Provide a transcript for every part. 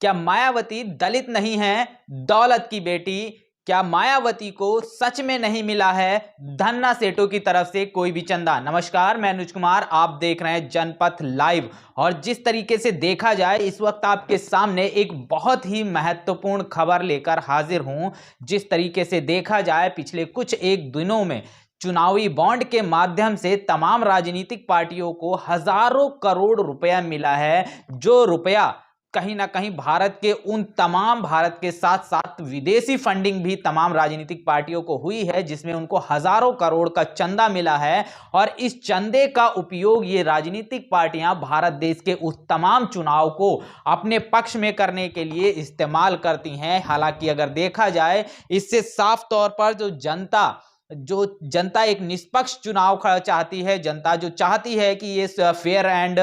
क्या मायावती दलित नहीं है, दौलत की बेटी? क्या मायावती को सच में नहीं मिला है धन्ना सेठों की तरफ से कोई भी चंदा? नमस्कार, मैं अनुज कुमार, आप देख रहे हैं जनपथ लाइव। और जिस तरीके से देखा जाए, इस वक्त आपके सामने एक बहुत ही महत्वपूर्ण खबर लेकर हाजिर हूं। जिस तरीके से देखा जाए, पिछले कुछ एक दिनों में चुनावी बॉन्ड के माध्यम से तमाम राजनीतिक पार्टियों को हजारों करोड़ रुपया मिला है, जो रुपया कहीं ना कहीं भारत के साथ साथ विदेशी फंडिंग भी तमाम राजनीतिक पार्टियों को हुई है, जिसमें उनको हजारों करोड़ का चंदा मिला है। और इस चंदे का उपयोग ये राजनीतिक पार्टियां भारत देश के उस तमाम चुनाव को अपने पक्ष में करने के लिए इस्तेमाल करती हैं। हालांकि अगर देखा जाए, इससे साफ तौर पर जो जनता एक निष्पक्ष चुनाव चाहती है, जनता जो चाहती है कि ये fair and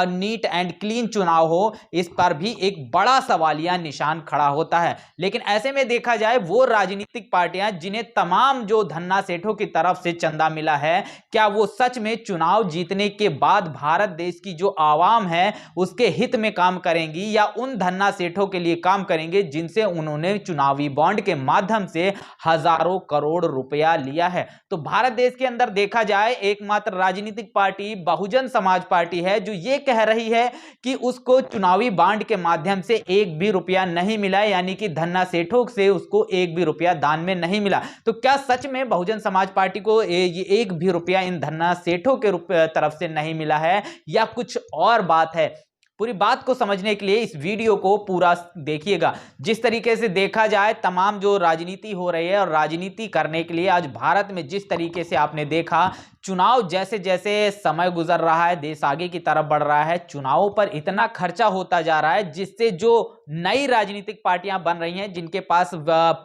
neat and clean चुनाव हो, इस पर भी एक बड़ा सवालिया निशान खड़ा होता है। लेकिन ऐसे में देखा जाए, वो राजनीतिक पार्टियां जिन्हें तमाम जो धन्ना सेठों की तरफ से चंदा मिला है, क्या वो सच में चुनाव जीतने के बाद भारत देश की जो आवाम है उसके हित में काम करेंगी, या उन धन्ना सेठों के लिए काम करेंगे जिनसे उन्होंने चुनावी बॉन्ड के माध्यम से हजारों करोड़ रुपया लिया है? तो भारत देश के अंदर देखा जाए, एकमात्र राजनीतिक पार्टी बहुजन समाज पार्टी है जो ये कह रही है कि उसको चुनावी बॉन्ड के माध्यम से एक भी रुपया नहीं मिला, यानी कि धन्ना सेठों से उसको एक भी रुपया दान में नहीं मिला। तो क्या सच में बहुजन समाज पार्टी को एक भी रुपया इन धन्ना सेठों के तरफ से नहीं मिला है, या कुछ और बात है? पूरी बात को समझने के लिए इस वीडियो को पूरा देखिएगा। जिस तरीके से देखा जाए, तमाम जो राजनीति हो रही है, और राजनीति करने के लिए आज भारत में जिस तरीके से आपने देखा, चुनाव जैसे जैसे समय गुजर रहा है, देश आगे की तरफ बढ़ रहा है, चुनावों पर इतना खर्चा होता जा रहा है, जिससे जो नई राजनीतिक पार्टियां बन रही हैं, जिनके पास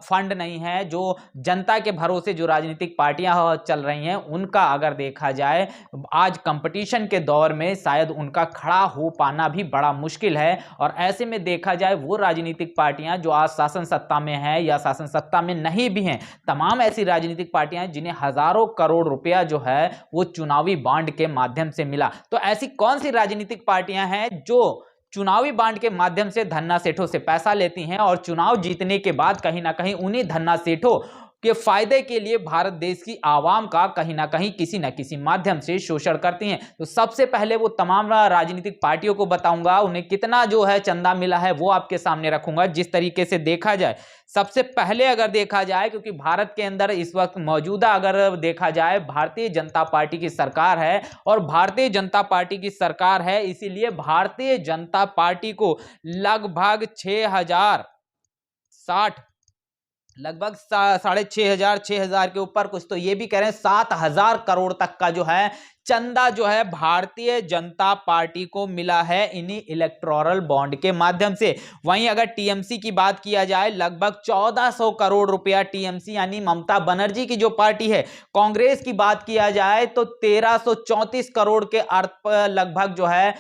फंड नहीं है, जो जनता के भरोसे जो राजनीतिक पार्टियां चल रही हैं, उनका अगर देखा जाए, आज कंपटीशन के दौर में शायद उनका खड़ा हो पाना भी बड़ा मुश्किल है। और ऐसे में देखा जाए, वो राजनीतिक पार्टियां जो आज शासन सत्ता में है या शासन सत्ता में नहीं भी हैं, तमाम ऐसी राजनीतिक पार्टियां जिन्हें हजारों करोड़ रुपया जो है वो चुनावी बॉन्ड के माध्यम से मिला। तो ऐसी कौन सी राजनीतिक पार्टियां हैं जो चुनावी बॉन्ड के माध्यम से धन्ना सेठों से पैसा लेती हैं, और चुनाव जीतने के बाद कहीं ना कहीं उन्हीं धन्ना सेठों के फायदे के लिए भारत देश की आवाम का कहीं ना कहीं किसी न किसी माध्यम से शोषण करती हैं? तो सबसे पहले वो तमाम राजनीतिक पार्टियों को बताऊंगा, उन्हें कितना जो है चंदा मिला है वो आपके सामने रखूंगा। जिस तरीके से देखा जाए, सबसे पहले अगर देखा जाए, क्योंकि भारत के अंदर इस वक्त मौजूदा अगर देखा जाए, भारतीय जनता पार्टी की सरकार है, और भारतीय जनता पार्टी की सरकार है, इसीलिए भारतीय जनता पार्टी को लगभग 6,060 के ऊपर, कुछ तो ये भी कह रहे हैं 7,000 करोड़ तक का जो है चंदा जो है भारतीय जनता पार्टी को मिला है इन्हीं इलेक्टोरल बॉन्ड के माध्यम से। वहीं अगर टीएमसी की बात किया जाए, लगभग 1400 करोड़ रुपया टीएमसी यानी ममता बनर्जी की जो पार्टी है। कांग्रेस की बात किया जाए तो 1334 करोड़ के अर्थ लगभग जो है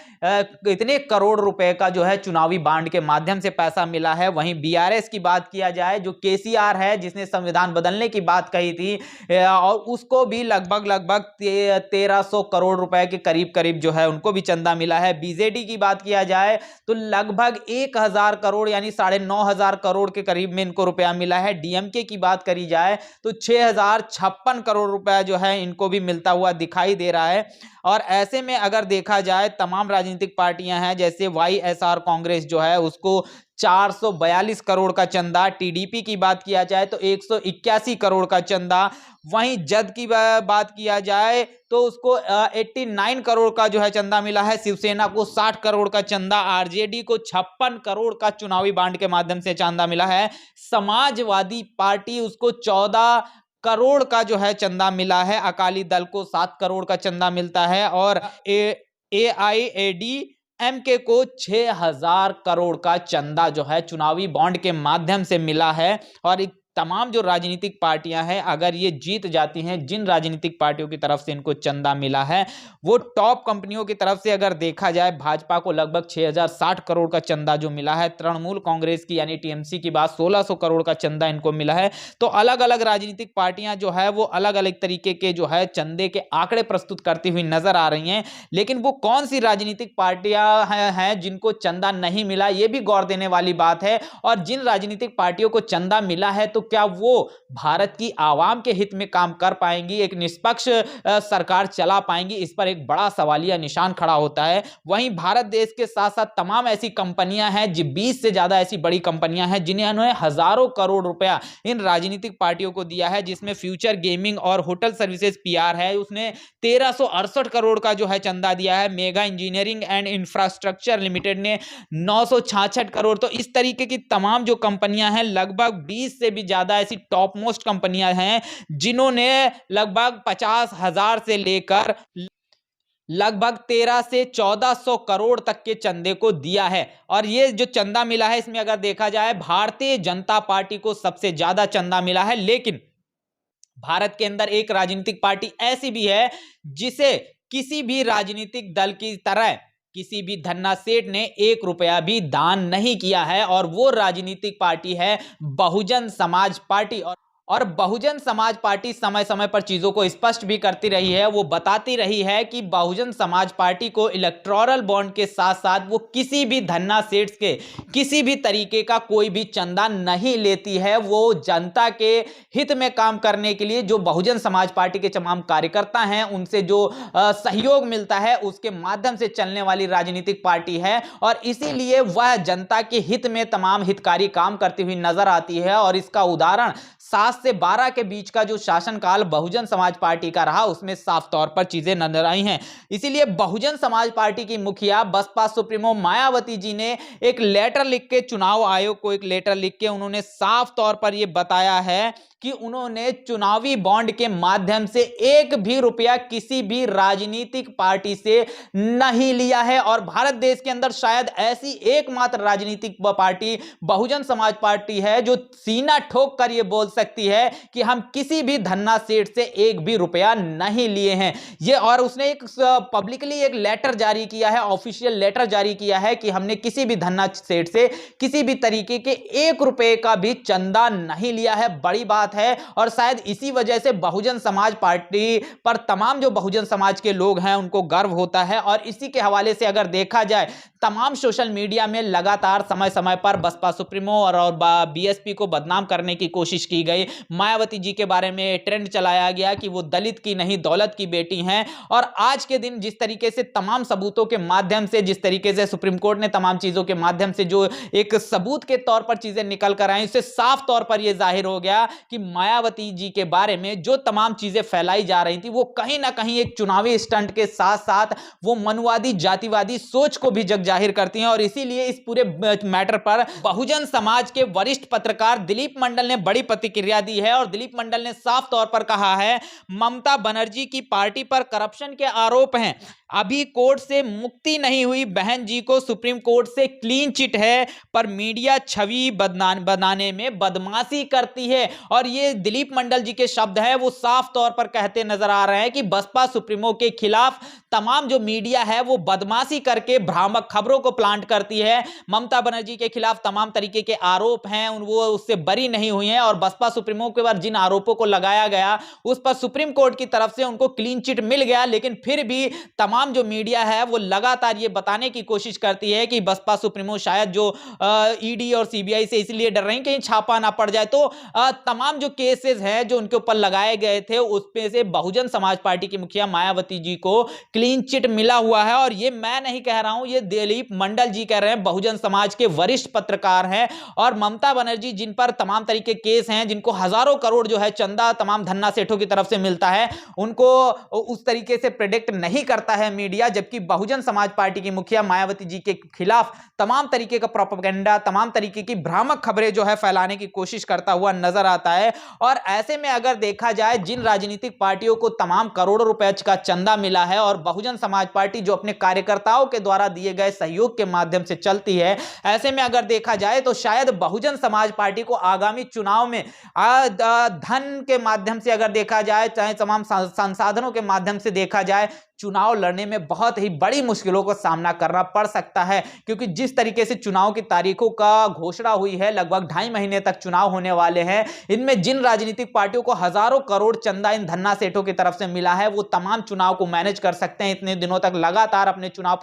इतने करोड़ रुपए का जो है चुनावी बॉन्ड के माध्यम से पैसा मिला है। वहीं बीआरएस की बात किया जाए, जो केसीआर है, जिसने संविधान बदलने की बात कही थी, और उसको भी लगभग 1300 करोड़ रुपए के करीब जो है उनको भी चंदा मिला है। बीजेडी की बात किया जाए तो लगभग 1000 करोड़ यानी 9,500 करोड़ के करीब में इनको रुपया मिला है। डीएमके की बात करी जाए तो 6056 करोड़ रुपया जो है इनको भी मिलता हुआ दिखाई दे रहा है। और ऐसे में अगर देखा जाए, तमाम राजनीतिक पार्टियां हैं, जैसे वाईएसआर कांग्रेस जो है उसको 442 करोड़ का चंदा, टीडीपी की बात किया जाए तो 181 करोड़ का चंदा, वहीं जद की बात किया जाए तो उसको 89 करोड़ का जो है चंदा मिला है, शिवसेना को 60 करोड़ का चंदा, आरजेडी को 56 करोड़ का चुनावी बॉन्ड के माध्यम से चंदा मिला है, समाजवादी पार्टी उसको 14 करोड़ का जो है चंदा मिला है, अकाली दल को 7 करोड़ का चंदा मिलता है, और एआईएडीएमके को 6000 करोड़ का चंदा जो है चुनावी बॉन्ड के माध्यम से मिला है। और तमाम जो राजनीतिक पार्टियां हैं अगर ये जीत जाती हैं, जिन राजनीतिक पार्टियों की तरफ से इनको चंदा मिला है वो टॉप कंपनियों की तरफ से अगर देखा जाए, भाजपा को लगभग 6060 करोड़ का चंदा जो मिला है, तृणमूल कांग्रेस की यानी टीएमसी की बात 1600 करोड़ का चंदा इनको मिला है। तो अलग अलग राजनीतिक पार्टियां जो है वो अलग अलग तरीके के जो है चंदे के आंकड़े प्रस्तुत करती हुई नजर आ रही हैं, लेकिन वो कौन सी राजनीतिक पार्टियां हैं जिनको चंदा नहीं मिला, ये भी गौर देने वाली बात है। और जिन राजनीतिक पार्टियों को चंदा मिला है तो क्या वो भारत की आवाम के हित में काम कर पाएंगी, एक निष्पक्ष सरकार चला पाएंगी, इस पर एक बड़ा सवालिया निशान खड़ा होता है। वहीं भारत देश के साथ साथ तमाम ऐसी कंपनियां हैं, 20 से ज्यादा ऐसी बड़ी कंपनियां हैं जिन्होंने हजारों करोड़ रुपया इन राजनीतिक पार्टियों को दिया है, जिसमें फ्यूचर गेमिंग और होटल सर्विसेज पीआर है, उसने 1368 करोड़ का जो है चंदा दिया है। Mega engineering and infrastructure limited ने 966 करोड़। तो इस तरीके की तमाम जो कंपनियां हैं, लगभग 20 से भी ज्यादा ऐसी टॉप मोस्ट कंपनियां हैं जिन्होंने लगभग 50,000 से लेकर लगभग 13 से 1400 करोड़ तक के चंदे को दिया है। और ये जो चंदा मिला है इसमें अगर देखा जाए, भारतीय जनता पार्टी को सबसे ज्यादा चंदा मिला है, लेकिन भारत के अंदर एक राजनीतिक पार्टी ऐसी भी है जिसे किसी भी राजनीतिक दल की तरह किसी भी धन्ना सेठ ने 1 रुपया भी दान नहीं किया है, और वो राजनीतिक पार्टी है बहुजन समाज पार्टी। और बहुजन समाज पार्टी समय समय पर चीजों को स्पष्ट भी करती रही है, वो बताती रही है कि बहुजन समाज पार्टी को इलेक्टोरल बॉन्ड के साथ साथ वो किसी भी धन्ना सेठ के किसी भी तरीके का कोई भी चंदा नहीं लेती है। वो जनता के हित में काम करने के लिए जो बहुजन समाज पार्टी के तमाम कार्यकर्ता हैं उनसे जो सहयोग मिलता है उसके माध्यम से चलने वाली राजनीतिक पार्टी है, और इसीलिए वह जनता के हित में तमाम हितकारी काम करती हुई नजर आती है। और इसका उदाहरण 7 से 12 के बीच का जो शासनकाल बहुजन समाज पार्टी का रहा उसमें साफ तौर पर चीजें नजर आई हैं। इसीलिए बहुजन समाज पार्टी की मुखिया बसपा सुप्रीमो मायावती जी ने एक लेटर लिख के चुनाव आयोग को एक लेटर लिख के उन्होंने साफ तौर पर यह बताया है कि उन्होंने चुनावी बॉन्ड के माध्यम से 1 भी रुपया किसी भी राजनीतिक पार्टी से नहीं लिया है। और भारत देश के अंदर शायद ऐसी एकमात्र राजनीतिक पार्टी बहुजन समाज पार्टी है जो सीना ठोक कर यह बोल सकती है कि हम किसी भी धन्ना सेठ से 1 भी रुपया नहीं लिए हैं। ये और उसने एक पब्लिकली एक लेटर जारी किया है, ऑफिशियल लेटर जारी किया है कि हमने किसी भी धन्ना सेठ से किसी भी तरीके के 1 रुपए का भी चंदा नहीं लिया है। बड़ी बात है, और शायद इसी वजह से बहुजन समाज पार्टी पर तमाम जो बहुजन समाज के लोग हैं उनको गर्व होता है। और इसी के हवाले से अगर देखा जाए, तमाम सोशल मीडिया में लगातार समय समय पर बसपा सुप्रीमो और बीएसपी को बदनाम करने की कोशिश की गई। मायावती जी के बारे में ट्रेंड चलाया गया कि वो दलित की नहीं दौलत की बेटी हैं। और आज के दिन जिस तरीके से तमाम सबूतों के माध्यम से, जिस तरीके से सुप्रीम कोर्ट ने तमाम चीजों के माध्यम से जो एक सबूत के तौर पर चीजें निकल कर आई, इससे साफ तौर पर यह जाहिर हो गया कि मायावती जी के बारे में जो तमाम चीजें फैलाई जा रही थी वो कहीं ना कहीं एक चुनावी स्टंट के साथ साथ वो मनुवादी जातिवादी सोच को भी जग जाहिर करती हैं। और इसीलिए इस पूरे मैटर पर बहुजन समाज के वरिष्ठ पत्रकार दिलीप मंडल ने बड़ी प्रतिक्रिया दी है। और दिलीप मंडल ने साफ तौर पर कहा है, ममता बनर्जी की पार्टी पर करप्शन के आरोप हैं, अभी कोर्ट से मुक्ति नहीं हुई, बहन जी को सुप्रीम कोर्ट से क्लीन चिट है, पर मीडिया छवि बनाने में बदमाशी करती है। और ये दिलीप मंडल जी के शब्द हैं, वो साफ तौर पर कहते नजर आ रहे हैं कि बसपा सुप्रीमो के खिलाफ तमाम जो मीडिया है वो बदमाशी करके भ्रामक खबरों को प्लांट करती है। ममता बनर्जी के खिलाफ तमाम तरीके के आरोप हैं, वो उससे बरी नहीं हुई हैं। और बसपा सुप्रीमो के बाद जिन आरोपों को लगाया गया उस पर सुप्रीम कोर्ट की तरफ से उनको क्लीन चिट मिल गया, लेकिन फिर भी तमाम जो मीडिया है वो लगातार ये बताने की कोशिश करती है कि बसपा सुप्रीमो शायद जो ईडी और सीबीआई से इसलिए डर रही कहीं छापा ना पड़ जाए। तो तमाम जो केसेस हैं जो उनके ऊपर लगाए गए थे उसमें से बहुजन समाज पार्टी की मुखिया मायावती जी को क्लीन चिट मिला हुआ है। और ये मैं नहीं कह रहा हूं, ये दिलीप मंडल जी कह रहे हैं, बहुजन समाज के वरिष्ठ पत्रकार हैं। और ममता बनर्जी जिन पर तमाम तरीके केस हैं, जिनको हजारों करोड़ जो है चंदा तमाम धन्ना सेठों की तरफ से मिलता है, उनको उस तरीके से प्रेडिक्ट नहीं करता है मीडिया, जबकि बहुजन समाज पार्टी की मुखिया मायावती जी के खिलाफ तमाम तरीके का प्रोपेगेंडा, तमाम तरीके की भ्रामक खबरें जो है फैलाने की कोशिश करता हुआ नजर आता है। और ऐसे में अगर देखा जाए, जिन राजनीतिक पार्टियों को तमाम करोड़ों रुपए का चंदा मिला है और बहुजन समाज पार्टी जो अपने कार्यकर्ताओं के द्वारा दिए गए सहयोग के माध्यम से चलती है, ऐसे में अगर देखा जाए तो शायद बहुजन समाज पार्टी को आगामी चुनाव में धन के माध्यम से अगर देखा जाए, चाहे तमाम संसाधनों के माध्यम से देखा जाए, चुनाव लड़ने में बहुत ही बड़ी मुश्किलों का सामना करना पड़ सकता है। क्योंकि जिस तरीके से चुनाव की तारीखों का घोषणा हुई है, लगभग 2.5 महीने तक चुनाव होने वाले हैं, इनमें जिन राजनीतिक पार्टियों को हजारों करोड़ चंदा इन धन्ना सेठों की तरफ से मिला है, वो तमाम चुनाव को मैनेज कर सकते हैं, इतने दिनों तक लगातार अपने चुनाव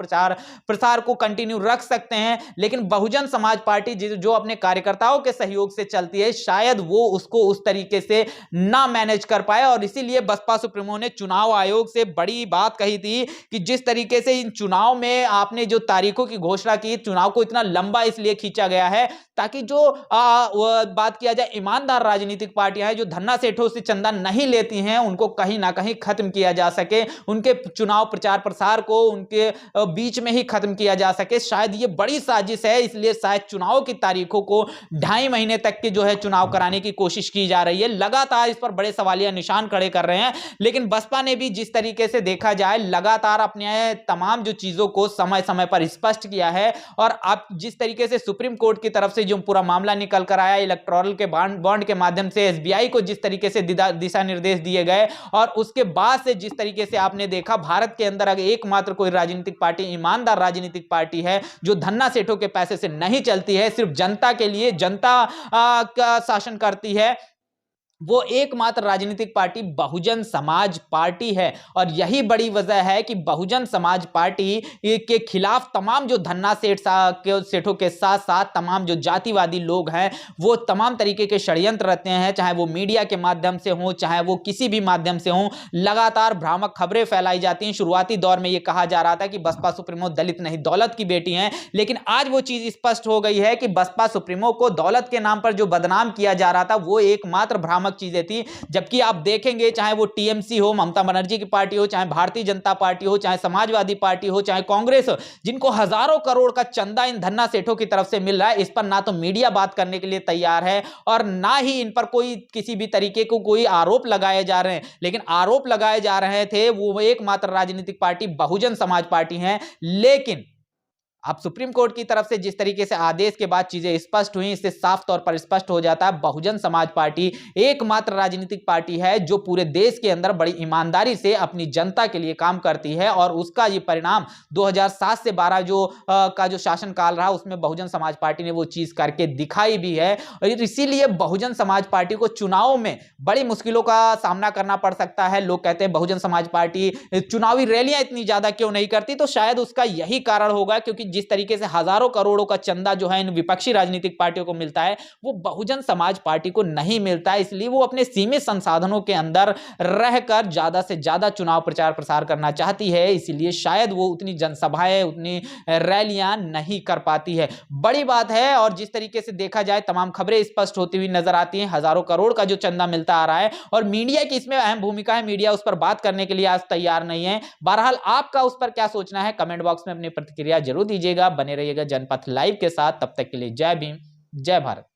प्रसार को कंटिन्यू रख सकते हैं। लेकिन बहुजन समाज पार्टी जो अपने कार्यकर्ताओं के सहयोग से चलती है, शायद वो उसको उस तरीके से ना मैनेज कर पाए, और इसीलिए बसपा सुप्रीमो ने चुनाव आयोग से बड़ी बात कही थी कि जिस तरीके से इन चुनाव में आपने जो तारीखों की घोषणा की, चुनाव को इतना लंबा इसलिए खींचा गया है ताकि जो बात किया जाए ईमानदार राजनीतिक पार्टियां हैं जो धन्ना सेठों से चंदा नहीं लेती हैं, उनको कहीं ना कहीं खत्म किया जा सके, उनके चुनाव प्रचार प्रसार को उनके बीच में ही खत्म किया जा सके। शायद ये बड़ी साजिश है, इसलिए शायद चुनाव की तारीखों को 2.5 महीने तक के जो है चुनाव कराने की कोशिश की जा रही है। लगातार इस पर बड़े सवालिया निशान खड़े कर रहे हैं, लेकिन बसपा ने भी जिस तरीके से देखा जाए लगातार अपने तमाम जो चीजों को समय समय पर स्पष्ट किया है, और अब जिस तरीके से सुप्रीम कोर्ट की तरफ से जो पूरा मामला निकल कर आया, इलेक्टोरल के बॉन्ड के माध्यम से एसबीआई को जिस तरीके से दिशा निर्देश दिए गए, और उसके बाद से जिस तरीके से आपने देखा भारत के अंदर अगर एकमात्र कोई राजनीतिक पार्टी, ईमानदार राजनीतिक पार्टी है जो धन्ना सेठों के पैसे से नहीं चलती है, सिर्फ जनता के लिए, जनता का शासन करती है, वो एकमात्र राजनीतिक पार्टी बहुजन समाज पार्टी है। और यही बड़ी वजह है कि बहुजन समाज पार्टी के खिलाफ तमाम जो धन्ना सेठों के साथ साथ तमाम जो जातिवादी लोग हैं, वो तमाम तरीके के षड्यंत्र रहते हैं, चाहे वो मीडिया के माध्यम से हो, चाहे वो किसी भी माध्यम से हो, लगातार भ्रामक खबरें फैलाई जाती हैं। शुरुआती दौर में ये कहा जा रहा था कि बसपा सुप्रीमो दलित नहीं दौलत की बेटी हैं, लेकिन आज वो चीज स्पष्ट हो गई है कि बसपा सुप्रीमो को दौलत के नाम पर जो बदनाम किया जा रहा था, वो एकमात्र भ्रामक चीजें थी। जबकि आप देखेंगे, चाहे वो टीएमसी हो, ममता बनर्जी की पार्टी हो, चाहे भारतीय जनता पार्टी हो, चाहे समाजवादी पार्टी हो, चाहे कांग्रेस हो, जिनको हजारों करोड़ का चंदा इन धन्ना सेठों की तरफ से मिल रहा है, इस पर ना तो मीडिया बात करने के लिए तैयार है, और ना ही इन पर कोई किसी भी तरीके को कोई आरोप लगाए जा रहे हैं। लेकिन आरोप लगाए जा रहे थे वो एकमात्र राजनीतिक पार्टी बहुजन समाज पार्टी है। लेकिन अब सुप्रीम कोर्ट की तरफ से जिस तरीके से आदेश के बाद चीजें स्पष्ट हुई, इससे साफ तौर पर स्पष्ट हो जाता है बहुजन समाज पार्टी एकमात्र राजनीतिक पार्टी है जो पूरे देश के अंदर बड़ी ईमानदारी से अपनी जनता के लिए काम करती है, और उसका ये परिणाम 2007 से 12 का जो शासनकाल रहा, उसमें बहुजन समाज पार्टी ने वो चीज करके दिखाई भी है। और इसीलिए बहुजन समाज पार्टी को चुनाव में बड़ी मुश्किलों का सामना करना पड़ सकता है। लोग कहते हैं बहुजन समाज पार्टी चुनावी रैलियां इतनी ज्यादा क्यों नहीं करती, तो शायद उसका यही कारण होगा, क्योंकि जिस तरीके से हजारों करोड़ों का चंदा जो है इन विपक्षी राजनीतिक पार्टियों को मिलता है, वो बहुजन समाज पार्टी को नहीं मिलता है। इसलिए वो अपने सीमित संसाधनों के अंदर रहकर ज्यादा से ज्यादा चुनाव प्रचार प्रसार करना चाहती है, इसीलिए शायद वो उतनी जनसभाएं, उतनी रैलियां नहीं कर पाती है। बड़ी बात है, और जिस तरीके से देखा जाए तमाम खबरें स्पष्ट होती हुई नजर आती हैं, हजारों करोड़ का जो चंदा मिलता आ रहा है, और मीडिया की इसमें अहम भूमिका है। मीडिया उस पर बात करने के लिए आज तैयार नहीं है। बहरहाल आपका उस पर क्या सोचना है, कमेंट बॉक्स में अपनी प्रतिक्रिया जरूर दीजिएगा। बने रहिएगा जनपथ लाइव के साथ, तब तक के लिए जय भीम, जय भारत।